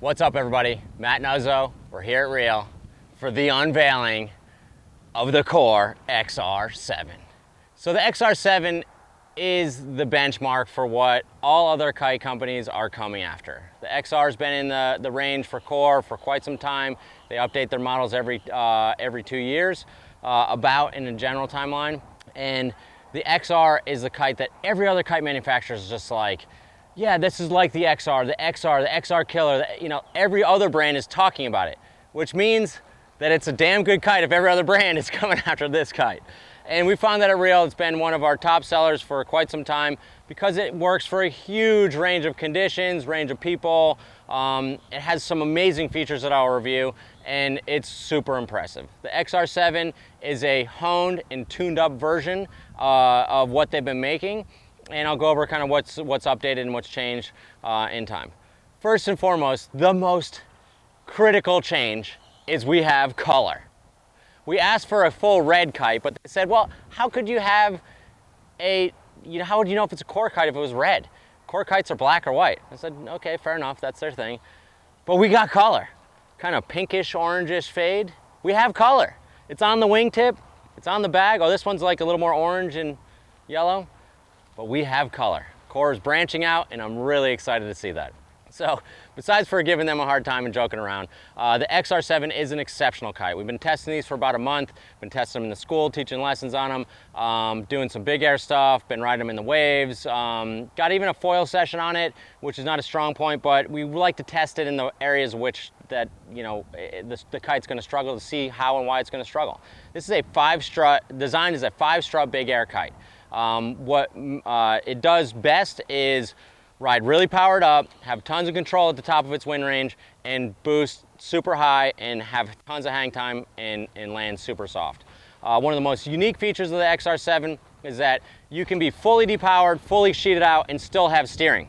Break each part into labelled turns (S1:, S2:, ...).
S1: What's up, everybody? Matt Nuzzo. We're here at Reel for the unveiling of the Core XR7. So the XR7 is the benchmark for what all other kite companies are coming after. The XR has been in the range for Core for quite some time. They update their models every 2 years, about in a general timeline. And the XR is the kite that every other kite manufacturer is just like, yeah, this is like the XR, the XR killer. Every other brand is talking about it, which means that it's a damn good kite if every other brand is coming after this kite. And we found that at Reel, it's been one of our top sellers for quite some time because it works for a huge range of conditions, range of people. It has some amazing features that I'll review, and it's super impressive. The XR7 is a honed and tuned up version of what they've been making. And I'll go over kind of what's updated and what's changed in time. First and foremost, the most critical change is we have color. We asked for a full red kite, but they said, well, how could you have how would you know if it's a Core kite if it was red? Core kites are black or white. I said, okay, fair enough, that's their thing. But we got color, kind of pinkish, orangish fade. We have color. It's on the wingtip, it's on the bag. Oh, this one's like a little more orange and yellow. But we have color. Core is branching out, and I'm really excited to see that. So, besides for giving them a hard time and joking around, the XR7 is an exceptional kite. We've been testing these for about a month, been testing them in the school, teaching lessons on them, doing some big air stuff, been riding them in the waves, got even a foil session on it, which is not a strong point, but we like to test it in the areas which that, the kite's gonna struggle, to see how and why it's gonna struggle. This is a 5-strut, designed as a 5-strut big air kite. What it does best is ride really powered up, have tons of control at the top of its wind range, and boost super high and have tons of hang time and land super soft. One of the most unique features of the XR7 is that you can be fully depowered, fully sheeted out, and still have steering.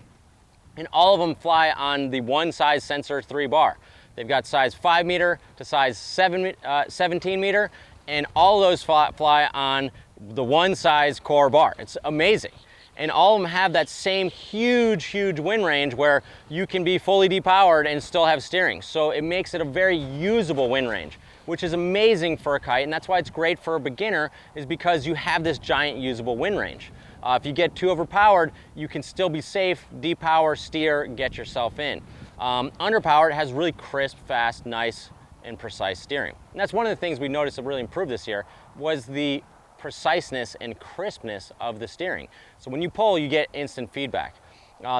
S1: And all of them fly on the one size sensor 3 bar. They've got size 5 meter to size 17 meter, and all of those fly on the one size Core bar. It's amazing. And all of them have that same huge wind range where you can be fully depowered and still have steering. So it makes it a very usable wind range, which is amazing for a kite, and that's why it's great for a beginner, is because you have this giant usable wind range. If you get too overpowered, you can still be safe, depower, steer, get yourself in. Underpowered has really crisp, fast, nice, and precise steering. And that's one of the things we noticed that really improved this year was the preciseness and crispness of the steering. So when you pull, you get instant feedback.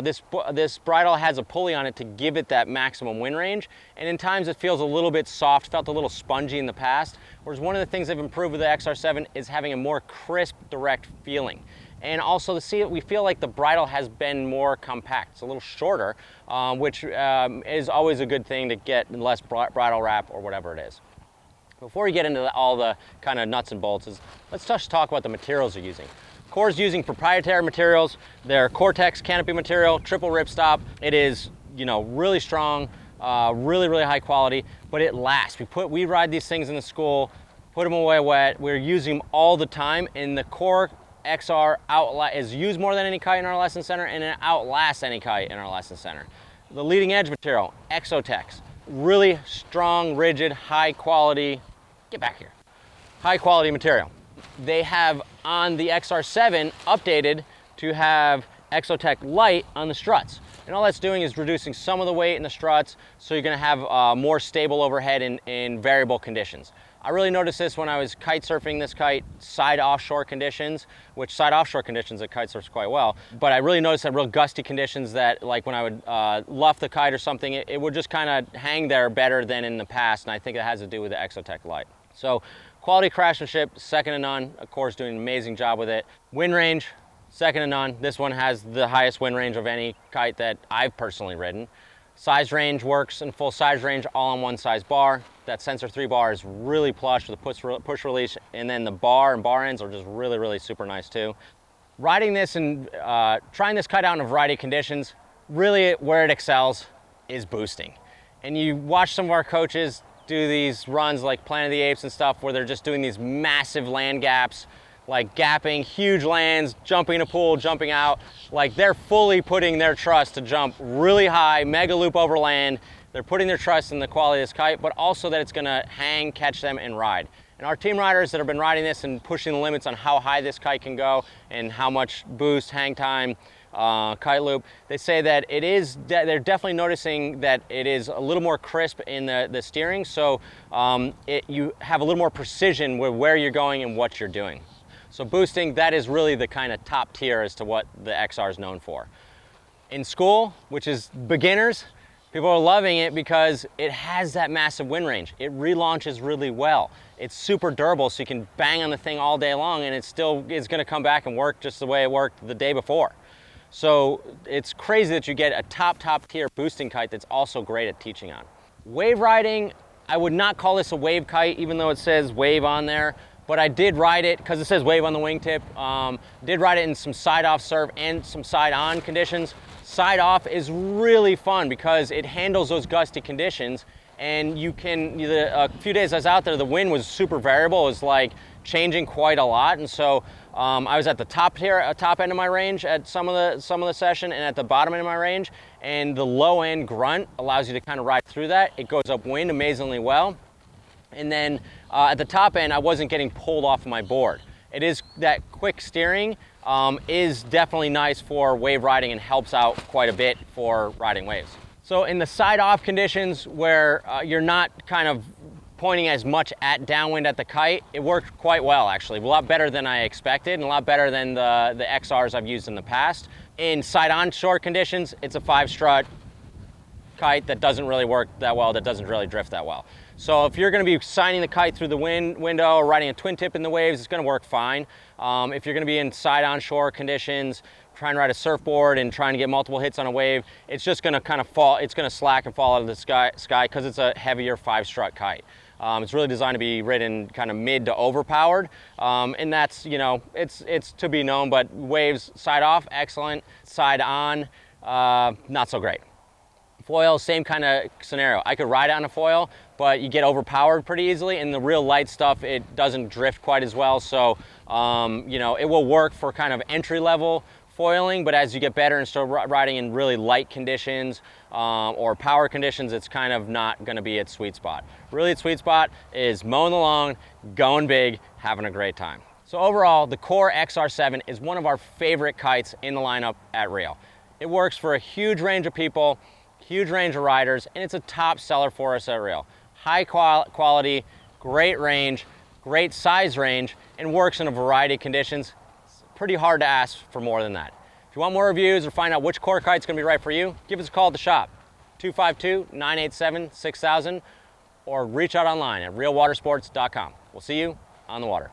S1: This bridle has a pulley on it to give it that maximum wind range, and in times it feels a little bit soft, felt a little spongy in the past, whereas one of the things they've improved with the XR7 is having a more crisp, direct feeling. And also we feel like the bridle has been more compact. It's a little shorter, which is always a good thing to get less bridle wrap or whatever it is. Before we get into all the kind of nuts and bolts, let's just talk about the materials they're using. Core's using proprietary materials. They're Cortex canopy material, triple ripstop. It is, really strong, really high quality, but it lasts. We ride these things in the school, put them away wet. We're using them all the time, and the Core XR is used more than any kite in our lesson center, and it outlasts any kite in our lesson center. The leading edge material, Exotex. Really strong, rigid, high quality, get back here, high quality material. They have on the XR7 updated to have Exotec Light on the struts. And all that's doing is reducing some of the weight in the struts, so you're gonna have more stable overhead in variable conditions. I really noticed this when I was kite surfing this kite, side offshore conditions, which side offshore conditions it kite surfs quite well. But I really noticed that real gusty conditions that, like when I would luff the kite or something, it would just kind of hang there better than in the past, and I think it has to do with the Exotec Light. So quality craftsmanship, second to none. Of course, doing an amazing job with it. Wind range, second to none. This one has the highest wind range of any kite that I've personally ridden. Size range works in full size range, all on one size bar. That sensor 3 bar is really plush with a push release, and then the bar and bar ends are just really super nice too. Riding this and trying this kite out in a variety of conditions, really where it excels is boosting. And you watch some of our coaches do these runs like Planet of the Apes and stuff where they're just doing these massive land gaps, like gapping, huge lands, jumping a pool, jumping out. Like they're fully putting their trust to jump really high, mega loop over land. they're putting their trust in the quality of this kite, but also that it's gonna hang, catch them, and ride. And our team riders that have been riding this and pushing the limits on how high this kite can go and how much boost, hang time, kite loop, they say that they're definitely noticing that it is a little more crisp in the steering, so you have a little more precision with where you're going and what you're doing. So boosting, that is really the kind of top tier as to what the XR is known for. In school, which is beginners, people are loving it because it has that massive wind range. It relaunches really well. It's super durable, so you can bang on the thing all day long and it still is gonna come back and work just the way it worked the day before. So it's crazy that you get a top tier boosting kite that's also great at teaching on. Wave riding, I would not call this a wave kite, even though it says wave on there, but I did ride it, because it says wave on the wingtip, did ride it in some side off serve and some side on conditions. Side off is really fun because it handles those gusty conditions, and you can, a few days I was out there, the wind was super variable. It was like changing quite a lot, and so I was at the top end of my range at some of the session, and at the bottom end of my range, and the low end grunt allows you to kind of ride through that. It goes upwind amazingly well, and then at the top end I wasn't getting pulled off of my board. It is that quick steering is definitely nice for wave riding and helps out quite a bit for riding waves. So in the side off conditions where you're not kind of pointing as much at downwind at the kite, it worked quite well actually. A lot better than I expected and a lot better than the XRs I've used in the past. In side on short conditions, it's a 5-strut kite that doesn't really work that well, that doesn't really drift that well. So if you're going to be signing the kite through the window or riding a twin tip in the waves, it's going to work fine. If you're going to be in side on shore conditions, trying to ride a surfboard and trying to get multiple hits on a wave, it's just going to kind of fall, it's going to slack and fall out of the sky because it's a heavier 5-strut kite. It's really designed to be ridden kind of mid to overpowered, and that's, you know, it's to be known, but waves side off, excellent. Side on, not so great. Foil, same kind of scenario. I could ride it on a foil, but you get overpowered pretty easily, and the real light stuff, it doesn't drift quite as well, so you know, it will work for kind of entry-level foiling, but as you get better and start riding in really light conditions or power conditions, it's kind of not going to be its sweet spot. Really, its sweet spot is mowing the lawn, going big, having a great time. So overall, the Core XR7 is one of our favorite kites in the lineup at Reel. It works for a huge range of people, huge range of riders, and it's a top seller for us at Reel. High quality, great range, great size range, and works in a variety of conditions. It's pretty hard to ask for more than that. If you want more reviews or find out which Core kite's gonna be right for you, give us a call at the shop, 252-987-6000, or reach out online at realwatersports.com. We'll see you on the water.